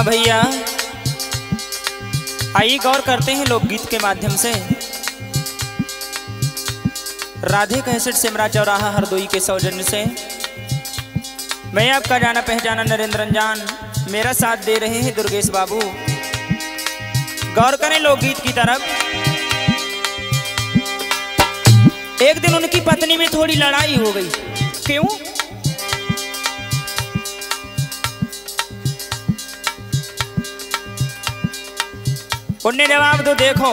भैया, आइए गौर करते हैं लोकगीत के माध्यम से। राधे कैसेट सिमरा चौराहा हरदोई के सौजन्य से मैं आपका जाना पहचाना नरेंद्र रंजान, मेरा साथ दे रहे हैं दुर्गेश बाबू। गौर करें लोकगीत की तरफ। एक दिन उनकी पत्नी में थोड़ी लड़ाई हो गई। क्यों? उनने जवाब दो, देखो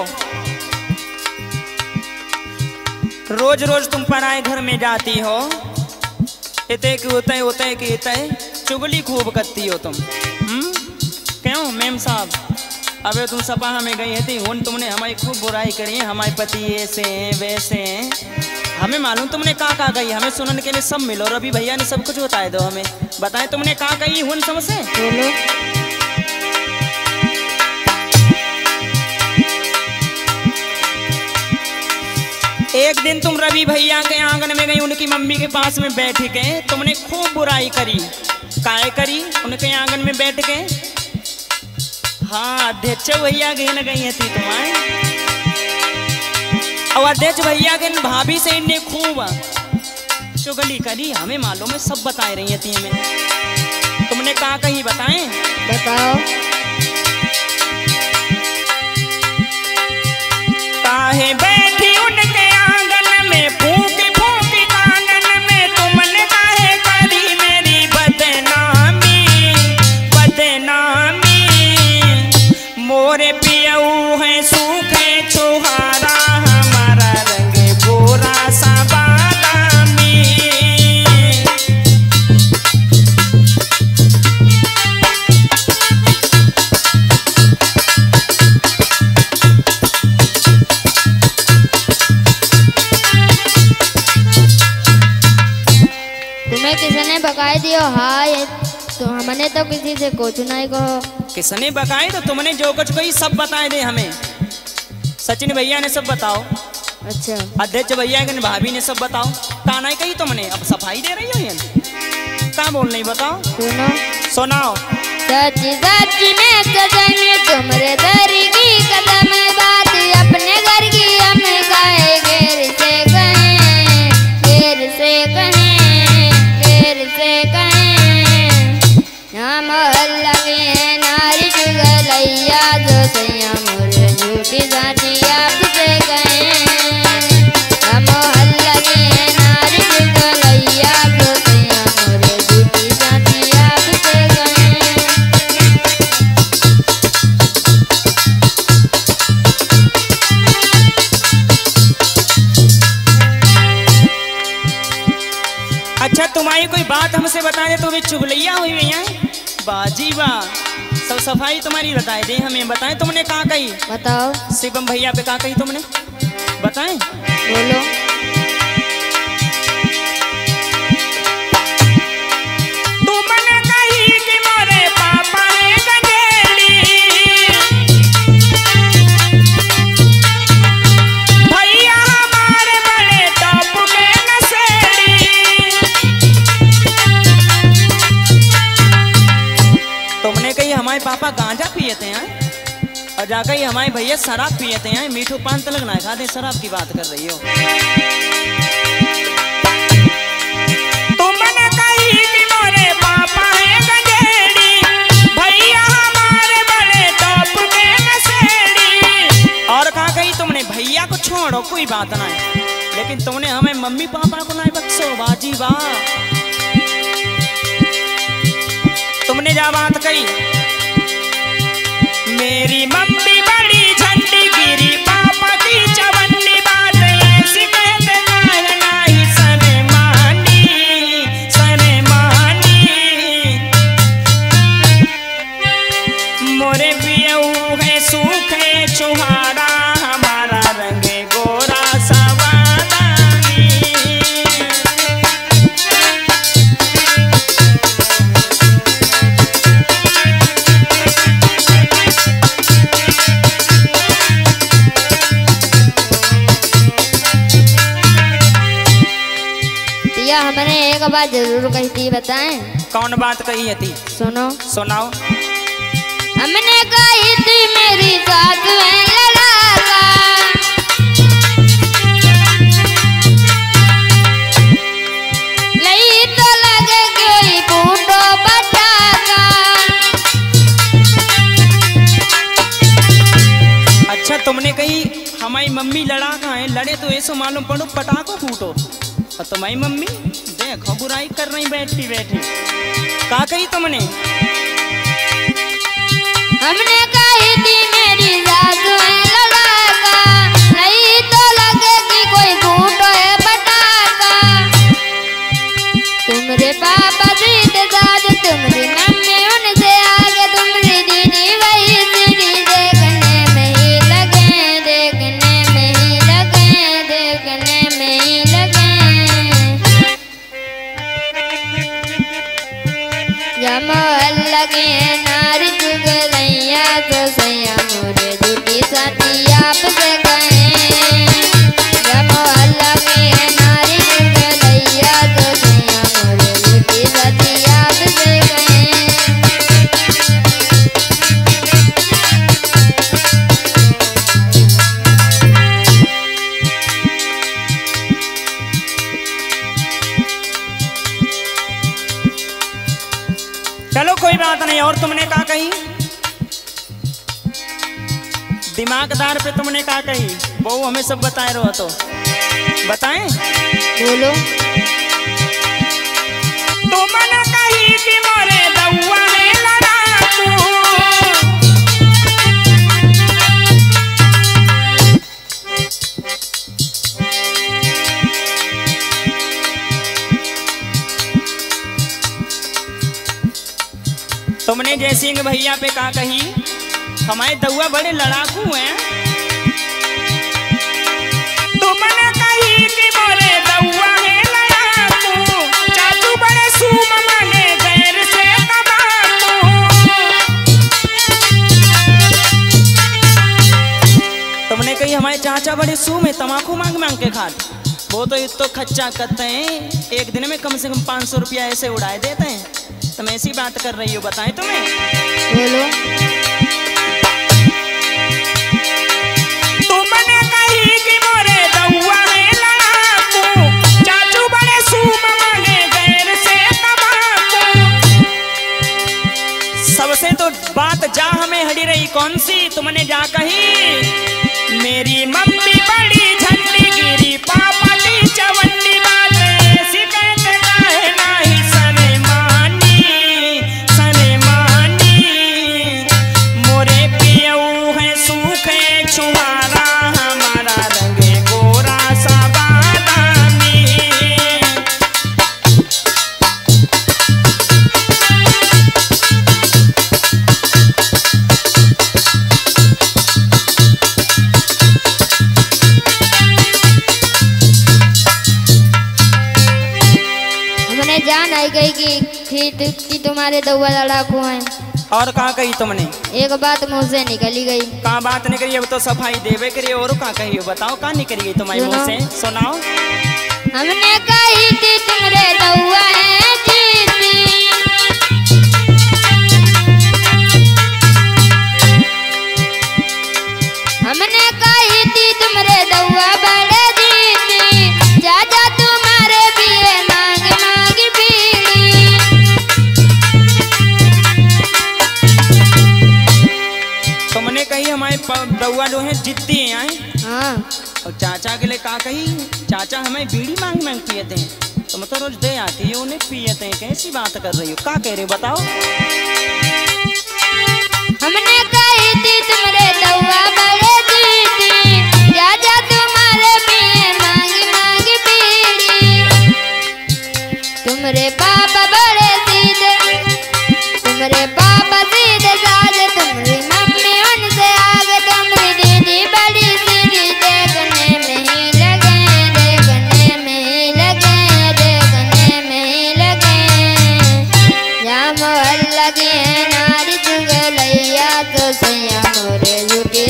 रोज रोज तुम पराए घर में जाती हो, इतने की होते कि इतने चुगली खूब करती हो तुम। क्यों मेम साहब? अबे तुम सपा में गई थी, उन तुमने हमारी खूब बुराई करी है, हमारे पति ऐसे हैं वैसे हैं। हमें मालूम तुमने कहा गई, हमें सुनने के लिए सब मिलो। रवि भैया ने सब कुछ बताए दो, हमें बताए तुमने कहा कही उन समझे। बोलो। एक दिन तुम रवि भैया के आंगन में गई, उनकी मम्मी के पास में बैठ के तुमने खूब बुराई करी। काहे करी? उनके आंगन में बैठ के। हाँ, अध्यक्ष भैया के न गई थी तुम्हारे, और अध्यक्ष भैया के भाभी से इन्हें खूब चुगली करी। हमें मालूम है, सब बताए रही थी हमें। तुमने कहा कहीं बताएं? बताओ। काहे बैठी उनके आंगन में, फूकी फूकी आंगन में, तुमने काहे करी मेरी बदनामी बदनामी। मोरे पियऊ है सूखे छुहारा, हमारा रंग गोरा सा बादामी। तुम्हें किसने बकाई दियो? हाय तो हमने तो किसी से कुछ नहीं कहो। किसने बकाई? तो तुमने जो कुछ कही सब बताए दे हमें। सचिन भैया ने सब बताओ। अच्छा। अध्यक्ष भैया के भाभी ने सब बताओ। ताना ही कही तुमने, अब सफाई दे रही हो ये क्या बोल नहीं? बताओ। सुनो सुनाओ। सच सच में सजन तुमरे दर की कदम बात, अपने घर की हम गाए घेर से कहें, घेर से कहें, घेर से कहें। हम लगे नारी जुगलैया, जो सैया मोर झूठी साथी आपसे कहें। हम लगे नारी जुगलैया, जो सैया मोर झूठी साथी आपसे कहें। अच्छा, तुम्हारी कोई बात हमसे बता दे तो भी चुगलैया हुई हुई है। बाजी वाह, सब सफाई तुम्हारी बताए दे हमें। बताएं तुमने कहा कही? बताओ। शिवम भैया पे कहा कही तुमने? बताएं। बोलो। तुमने कही कि मोरे पापा है गंजेड़ी, भैया हमारे बड़े टॉप के नशेड़ी। तुमने कही हमारे पापा गांजा पियते हैं, और जाकर ही हमारे भैया शराब पियते हैं। मीठू पान तलक ना खा दे, शराब की बात कर रही हो। तुमने कही कि मोरे पापा है गंजेड़ी, भैया हमारे बड़े टॉप के नशेड़ी। और कहा कही तुमने भैया को छोड़ो, कोई बात ना है, लेकिन तुमने हमें मम्मी पापा को ना बख्शो। बाजी वाह, तुमने जा बात कही। मेरी मम्मी बड़ी झंडी गिरी, पापा की चवन्नी, बात ऐसी कहते काहे नाही सने मानी, सने मानी। मोरे पियऊ है सूखे छुहारा, हमारा रंग गोरा सा बादामी। हमने एक बात जरूर कही थी, बताएं? कौन बात कही है थी? सुनो। सुनाओ। हमने कही थी मेरी साथ में लड़ाका, नहीं तो लगे कोई बूटो पटाका। अच्छा तुमने कही हमारी मम्मी लड़ाका है, लड़े तो ऐसे मालूम पड़ो पटाखो फूटो, और तुम्हारी मम्मी देखो बुराई कर रही बैठी बैठी। का कही तुमने? हमने कही थी मेरी साथ में लड़ाका, नहीं तो लगे कि कोई बूटो है पटाका। तुम्हारे पापा जीत दाद, तुम्हारी मम्मी उनसे आगे, तुम्हारी दीदी वही सीधी, देखने में ही लगे, देखने में ही लगे, देखने में ही लगे। जमल लगे नारी जुगलैया तो सैया मोरे झूठी साथी आपसे कहें। जमल लगे नारी जुगलैया तो सैया मोरे झूठी साथी आपसे कहें। चलो कोई बात नहीं। और तुमने क्या कही? दिमागदार पे तुमने क्या कही? वो हमें सब बताए रहो तो बताएं। बोलो। तुमने कही कि मोरे दउआ में लड़ाकू, तुमने जयसिंह भैया पे का कही हमारे दउआ बड़े लड़ाकू हैं। तुमने कही कि मोरे दउआ है लड़ाकू, चाचू बड़े सूम माने गैर से तमाकू। तुमने कही हमारे चाचा बड़े सूम है, तमाकू मांग मांग के खाते। वो तो खच्चा करते हैं, एक दिन में कम से कम 500 रुपया ऐसे उड़ाए देते हैं। तुम ऐसी बात कर रही हो, बताएं तुम्हें। बोलो। तुमने कही कि मोरे दउआ में लड़ाकू, चाचू बड़े सूम माने गैर से तमाकू। सबसे तो बात जा हमें हड़ी रही कौन सी? तुमने जा कही मेरी मम्मी बड़ी झंडी गिरी, पापा की चवन्नी, बात ऐसी कहते काहे नाही सने मानी, सने मानी। मोरे पियऊ है सूखे छुहारा, हमारा रंगे गोरा सा बादामी। हमने जान आई गई कि तुम्हारे दउआ लड़ाकू हैं। और कहा कही तुमने? एक बात मुंह से निकली गई। कहा बात निकली? अब तो सफाई देवे करिए। और कहा कही बताओ, कहा निकली गई तुम्हारे मुंह से? सुनाओ। हमने कही थी तुम्हारे दउआ है जीती, हमने कही थी तुम्हारे दउआ बड़े जीती, चाचा तुम्हारे पिए मांग मांग बीड़ी। तुमने कही हमारे दउआ जो है जिद्दी हैं। हाँ। और चाचा के लिए कहा कही चाचा हमें बीड़ी मांग मांग पियते हैं। तुम तो रोज दे आती है उन्हें पियते हैं। कैसी बात कर रही हो? क्या कह रहे हो बताओ। हमने कही थी तुम्हारे दउआ बड़े जीती, चाचा तुम्हारे पिए मांग मांग बीड़ी। तुम्हारे पापा बड़े सीधे, तुम्हारे पापा सीधे साधे, तुम्हारी मम्मी उनसे आगे, तुम्हारी दीदी बड़ी सीधी, देखने में ही लगे, देखने में ही लगे, देखने में ही लगे। जाम लगे नारी जुगलैया तो सैया मोरे झूठी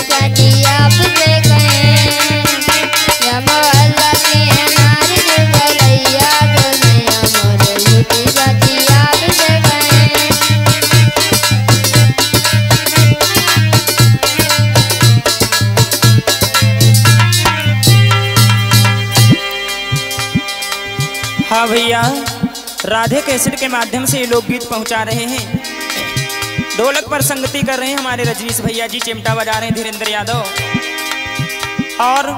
हाँ भैया, राधे कैसेट के माध्यम से ये लोकगीत पहुंचा रहे हैं। ढोलक पर संगति कर रहे हैं हमारे रजनीश भैया जी, चिमटा बजा रहे हैं धीरेन्द्र यादव। और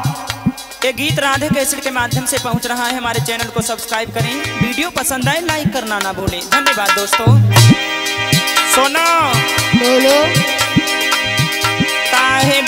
ये गीत राधे कैसेट के माध्यम से पहुंच रहा है। हमारे चैनल को सब्सक्राइब करें, वीडियो पसंद आए लाइक करना ना भूलें। धन्यवाद दोस्तों। सोनो बोलो काहे